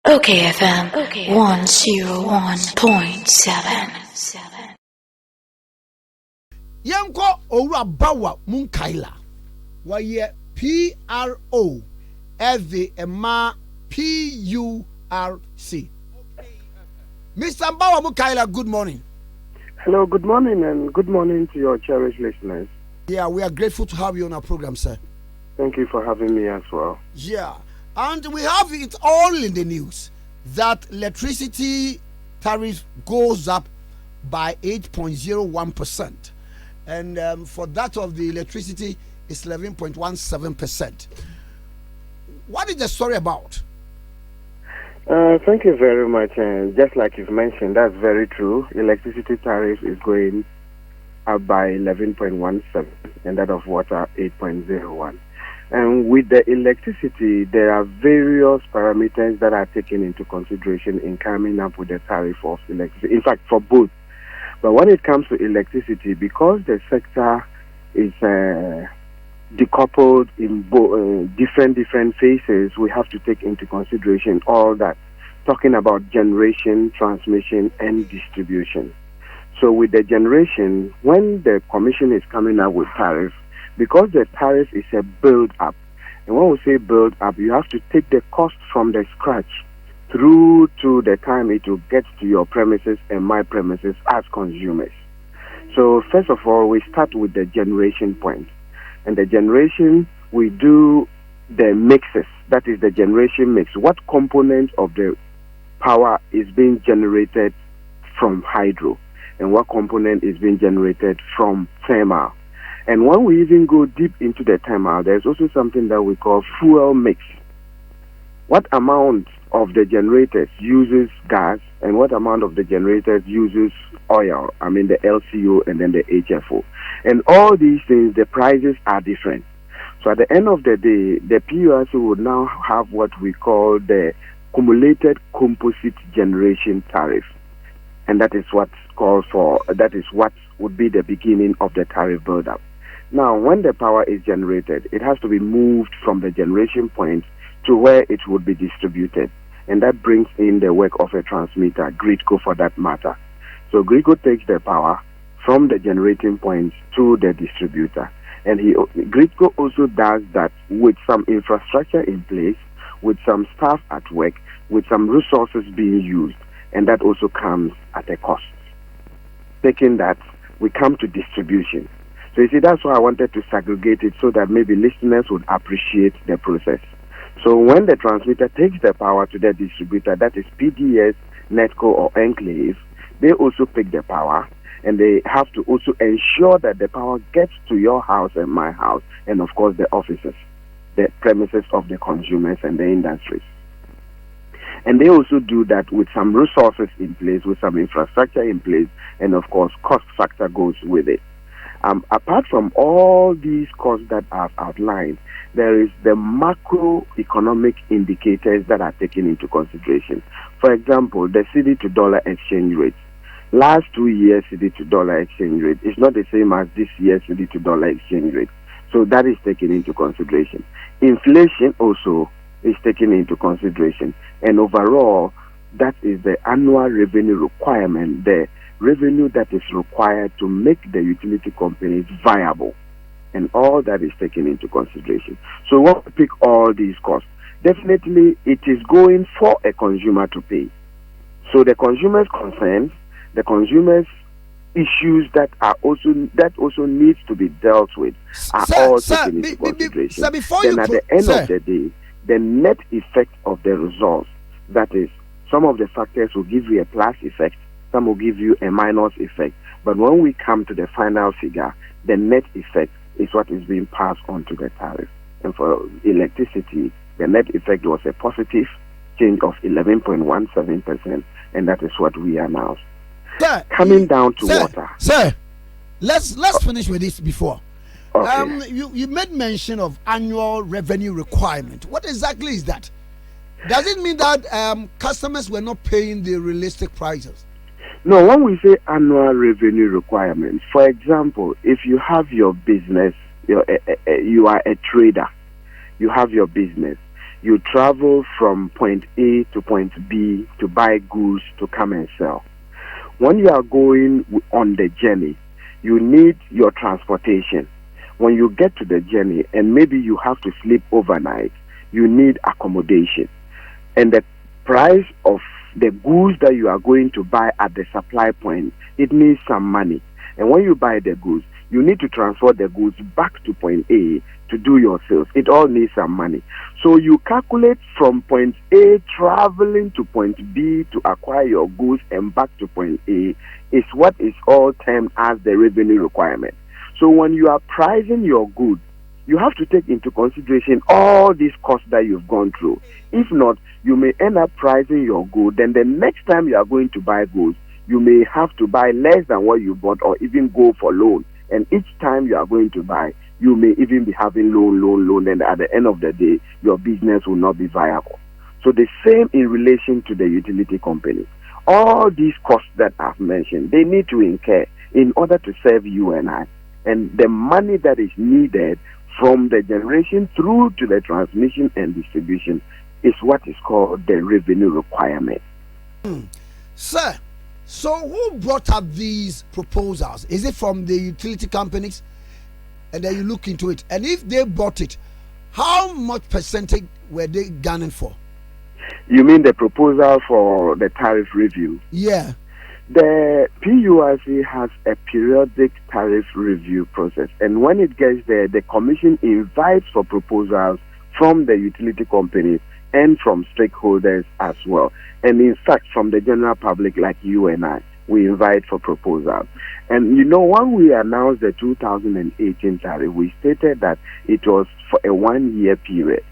Okay, FM 101.7. Yanko Ora Bawa Munkaila. Why PRO FV Emma PURC. Mr. Bawa Munkaila, good morning. Hello, good morning, and good morning to your cherished listeners. Yeah, we are grateful to have you on our program, sir. Thank you for having me as well. Yeah, and we have it all in the news that electricity tariff goes up by 8.01%. And for that of the electricity, it's 11.17%. What is the story about? Thank you very much. And just like you've mentioned, that's very true. Electricity tariff is going up by 11.17, and that of water 8.01. And with the electricity, there are various parameters that are taken into consideration in coming up with the tariff of electricity. In fact, for both. But when it comes to electricity, because the sector is decoupled in different phases, we have to take into consideration all that, talking about generation, transmission, and distribution. So with the generation, when the commission is coming up with tariff, because the tariff is a build-up, and when we say build-up, you have to take the cost from the scratch through to the time it will get to your premises and my premises as consumers. So first of all, we start with the generation point. And the generation, we do the mixes, that is the generation mix. What component of the power is being generated from hydro, and what component is being generated from thermal. And when we even go deep into the thermal, there's also something that we call fuel mix. What amount of the generators uses gas, and what amount of the generators uses oil, the LCO and then the HFO. And all these things, the prices are different. So at the end of the day, the PURC would now have what we call the cumulated composite generation tariff. And that is what would be the beginning of the tariff build-up. Now, when the power is generated, it has to be moved from the generation point to where it would be distributed. And that brings in the work of a transmitter, GridCo for that matter. So GridCo takes the power from the generating point to the distributor. And GridCo also does that with some infrastructure in place, with some staff at work, with some resources being used. And that also comes at a cost. Taking that, we come to distribution. So you see, that's why I wanted to segregate it so that maybe listeners would appreciate the process. So when the transmitter takes the power to the distributor, that is PDS, NETCO, or Enclave, they also pick the power, and they have to also ensure that the power gets to your house and my house, and of course the offices, the premises of the consumers and the industries. And they also do that with some resources in place, with some infrastructure in place, and of course cost factor goes with it. Apart from all these costs that I've outlined, there is the macroeconomic indicators that are taken into consideration. For example, the cedi to dollar exchange rate. Last 2 years, cedi to dollar exchange rate is not the same as this year's cedi to dollar exchange rate. So that is taken into consideration. Inflation also is taken into consideration. And overall, that is the annual revenue requirement, the revenue that is required to make the utility companies viable. And all that is taken into consideration. So when we pick all these costs, definitely it is going for a consumer to pay. So the consumer's concerns, the consumer's issues that also needs to be dealt with are all taken into consideration. Then at the end of the day, the net effect of the results, that is, some of the factors will give you a plus effect, some will give you a minus effect. But when we come to the final figure, the net effect is what is being passed on to the tariff. And for electricity, the net effect was a positive change of 11.17%, and that is what we announced. Coming down to water. Sir, let's finish with this before. Okay. You made mention of annual revenue requirement. What exactly is that? Does it mean that customers were not paying the realistic prices? No, when we say annual revenue requirements, for example, if you have your business, you are a trader, you have your business, you travel from point A to point B to buy goods to come and sell. When you are going on the journey, you need your transportation. When you get to the journey and maybe you have to sleep overnight, you need accommodation. And the price of the goods that you are going to buy at the supply point, it needs some money. And when you buy the goods, you need to transport the goods back to point A to do your sales. It all needs some money. So you calculate from point A traveling to point B to acquire your goods and back to point A is what is all termed as the revenue requirement. So when you are pricing your goods, you have to take into consideration all these costs that you've gone through. If not, you may end up pricing your goods. Then the next time you are going to buy goods, you may have to buy less than what you bought or even go for loan. And each time you are going to buy, you may even be having loan, and at the end of the day, your business will not be viable. So the same in relation to the utility company. All these costs that I've mentioned, they need to incur in order to serve you and I. And the money that is needed from the generation through to the transmission and distribution is what is called the revenue requirement. Sir, so who brought up these proposals? Is it from the utility companies? And then you look into it. And if they bought it, how much percentage were they gunning for? You mean the proposal for the tariff review? Yeah. The PURC has a periodic tariff review process. And when it gets there, the commission invites for proposals from the utility companies and from stakeholders as well. And in fact, from the general public like you and I, we invite for proposals. And you know, when we announced the 2018 tariff, we stated that it was for a 1-year period.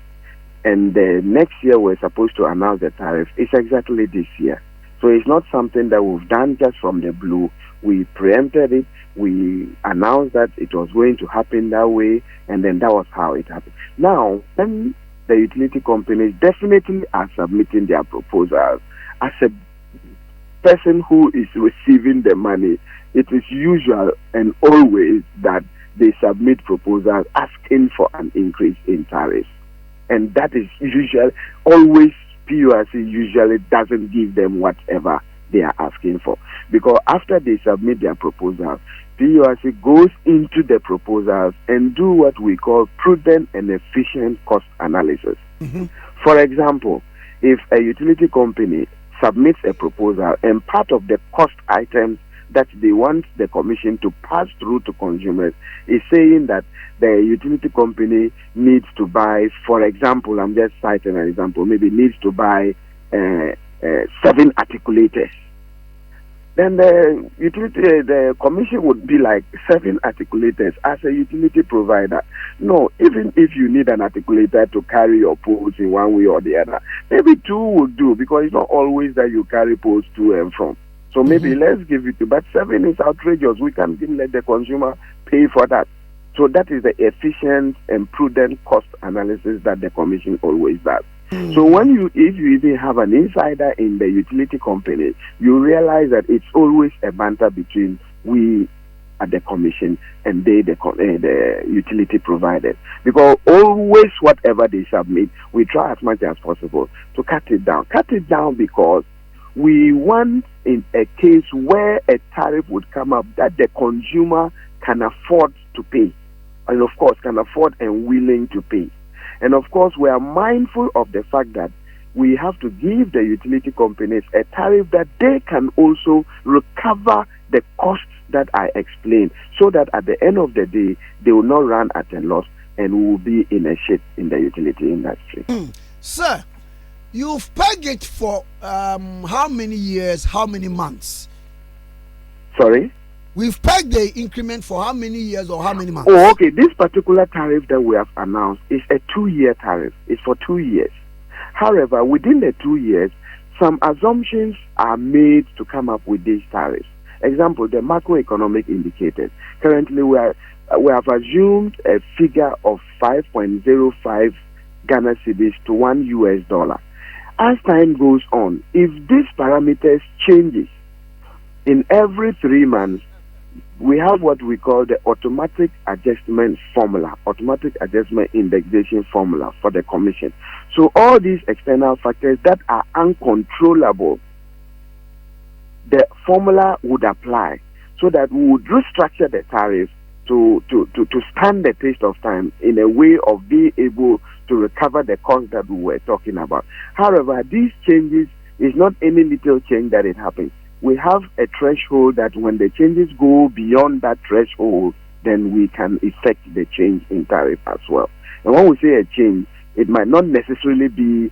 And the next year we're supposed to announce the tariff. It's exactly this year. So it's not something that we've done just from the blue. We preempted it. We announced that it was going to happen that way, and then that was how it happened. Now, when the utility companies definitely are submitting their proposals, as a person who is receiving the money, it is usual and always that they submit proposals asking for an increase in tariffs. And that is usual, always PURC usually doesn't give them whatever they are asking for. Because after they submit their proposals, PURC goes into the proposals and do what we call prudent and efficient cost analysis. Mm-hmm. For example, if a utility company submits a proposal and part of the cost items that they want the commission to pass through to consumers is saying that the utility company needs to buy, for example, I'm just citing an example, maybe needs to buy 7 articulators. Then the commission would be like 7 articulators as a utility provider. No, even if you need an articulator to carry your poles in one way or the other, maybe 2 would do, because it's not always that you carry poles to and from. So maybe let's give it to, but 7 is outrageous. We can even let the consumer pay for that. So that is the efficient and prudent cost analysis that the commission always does. So if you even have an insider in the utility company, you realize that it's always a banter between we at the commission and they, the utility providers. Because always whatever they submit, we try as much as possible to cut it down. Cut it down because we want, in a case where a tariff would come up, that the consumer can afford to pay, and of course can afford and willing to pay. And of course we are mindful of the fact that we have to give the utility companies a tariff that they can also recover the costs that I explained, so that at the end of the day they will not run at a loss and will be in a shit in the utility industry. Sir, you've pegged it for how many years, how many months? Sorry? We've pegged the increment for how many years or how many months? Oh, okay. This particular tariff that we have announced is a 2-year tariff. It's for 2 years. However, within the 2 years, some assumptions are made to come up with these tariffs. Example, the macroeconomic indicators. Currently, we have assumed a figure of 5.05 Ghana cedis to $1. As time goes on, if these parameters changes in every 3 months, we have what we call the automatic adjustment formula, automatic adjustment indexation formula for the commission. So all these external factors that are uncontrollable, the formula would apply, so that we would restructure the tariff to stand the test of time in a way of being able to recover the cost that we were talking about. However, these changes is not any little change that it happens. We have a threshold that when the changes go beyond that threshold, then we can effect the change in tariff as well. And when we say a change, it might not necessarily be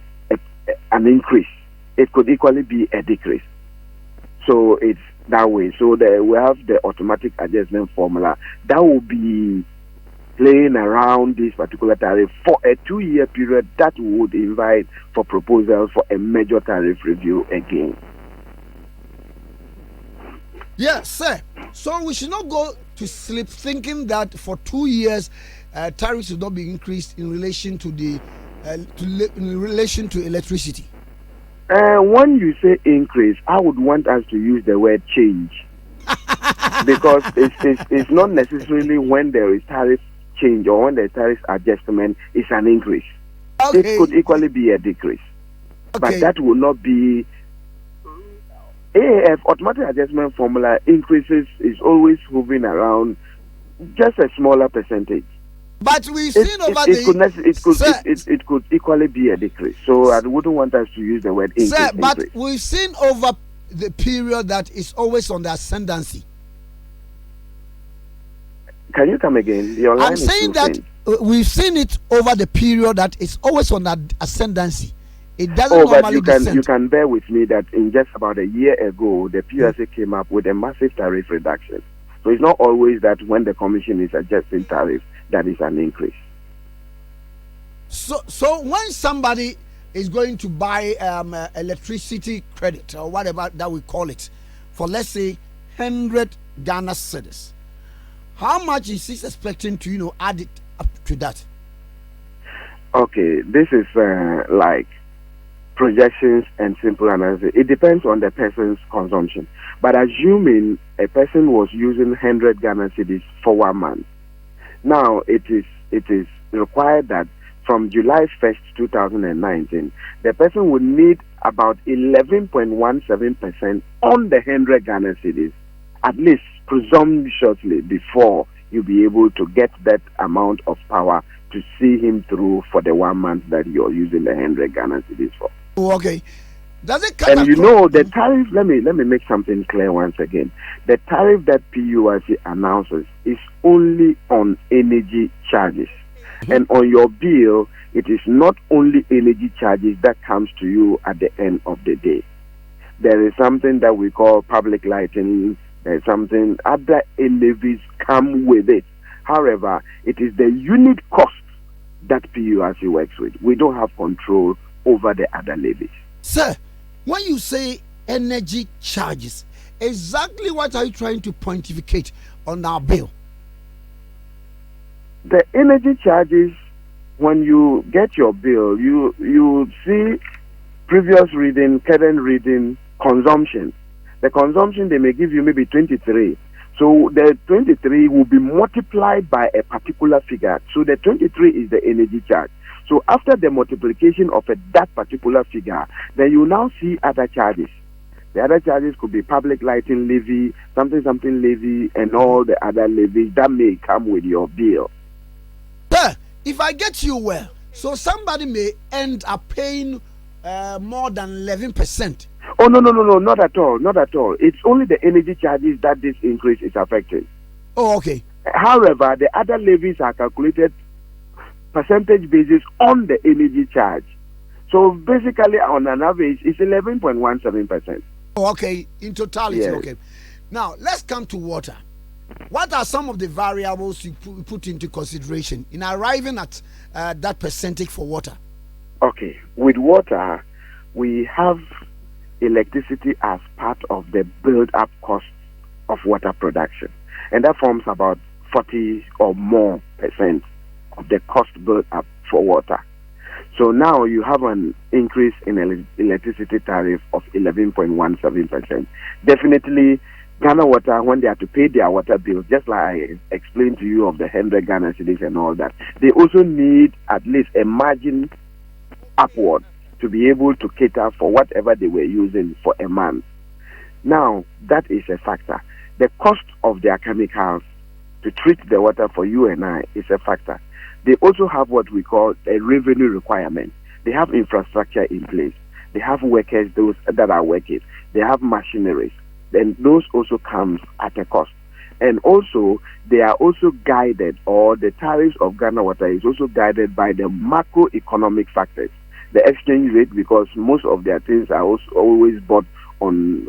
an increase. It could equally be a decrease. So it's that way. So we have the automatic adjustment formula that will be playing around this particular tariff for a 2-year period that would invite for proposals for a major tariff review again. Yes, sir. So we should not go to sleep thinking that for 2 years tariffs will not be increased in relation to in relation to electricity. When you say increase, I would want us to use the word change, because it's not necessarily when there is tariff change or when the tariff adjustment is an increase. Okay. It could equally be a decrease, but that will not be. AAF automatic adjustment formula increases is always hovering around just a smaller percentage. But we've seen it could equally be a decrease. So I wouldn't want us to use the word increase. Sir, but we've seen over the period that is always on the ascendancy. Can you come again? Your line I'm saying that we've seen it over the period that is always on the ascendancy. It doesn't normally descend. You can bear with me that in just about a year ago, the PURC came up with a massive tariff reduction. So it's not always that when the commission is adjusting tariff, that is an increase. So when somebody is going to buy electricity credit or whatever that we call it for, let's say, 100 Ghana cedis, how much is he expecting to add it up to that? Okay, this is like projections and simple analysis. It depends on the person's consumption. But assuming a person was using 100 Ghana cedis for 1 month, now it is required that from July 1st, 2019, the person would need about 11.17% on the 100 Ghana cedis, at least presumptuously, before you be able to get that amount of power to see him through for the 1 month that you're using the 100 Ghana cedis for. Oh, okay. Does it come? And the tariff, let me make something clear once again. The tariff that PURC announces is only on energy charges. And on your bill, it is not only energy charges that comes to you at the end of the day. There is something that we call public lighting. There's something, other levies come with it. However, it is the unit cost that PURC works with. We don't have control over the other levies. Sir, when you say energy charges, exactly what are you trying to pontificate on our bill? The energy charges, when you get your bill, you see previous reading, current reading, consumption. The consumption, they may give you maybe 23. So the 23 will be multiplied by a particular figure. So the 23 is the energy charge. So after the multiplication of that particular figure, then you now see other charges. The other charges could be public lighting levy, something levy, and all the other levies that may come with your bill. Sir, if I get you well, so somebody may end up paying more than 11%. Oh, no, not at all. It's only the energy charges that this increase is affecting. Oh, okay. However, the other levies are calculated percentage basis on the energy charge. So basically, on an average, it's 11.17%. Oh, okay. In totality, yes. Okay. Now, let's come to water. What are some of the variables you put into consideration in arriving at that percentage for water? Okay. With water, we have electricity as part of the build-up cost of water production. And that forms about 40 or more percent of the cost built up for water. So now you have an increase in electricity tariff of 11.17%. Definitely, Ghana Water, when they have to pay their water bills, just like I explained to you of the 100 Ghana cedis and all that, they also need at least a margin upward to be able to cater for whatever they were using for a month. Now, that is a factor. The cost of their chemicals to treat the water for you and I is a factor. They also have what we call a revenue requirement. They have infrastructure in place. They have workers, those that are working. They have machineries. Then those also comes at a cost. And also, they are also guided, or the tariffs of Ghana Water is also guided by the macroeconomic factors. The exchange rate, because most of their things are also always bought on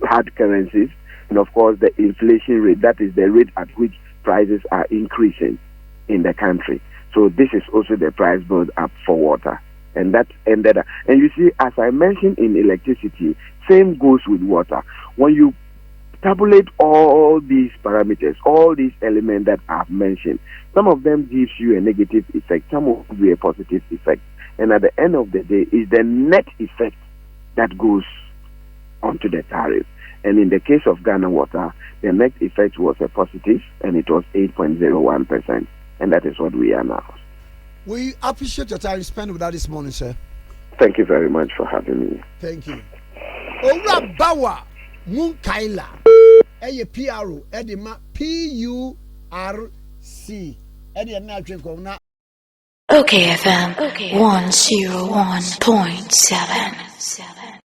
hard currencies. And of course, the inflation rate, that is the rate at which prices are increasing in the country. So this is also the price build up for water. And that ended up. And you see, as I mentioned in electricity, same goes with water. When you tabulate all these parameters, all these elements that I've mentioned, some of them gives you a negative effect, some will give you a positive effect. And at the end of the day, is the net effect that goes onto the tariff. And in the case of Ghana Water, the net effect was a positive, and it was 8.01%. And that is what we announced. We appreciate your time spent with us this morning, sir. Thank you very much for having me. Thank you. Ora Bawa Munkaila, PRO, Edima PURC, Eddie Okay, FM 101.7.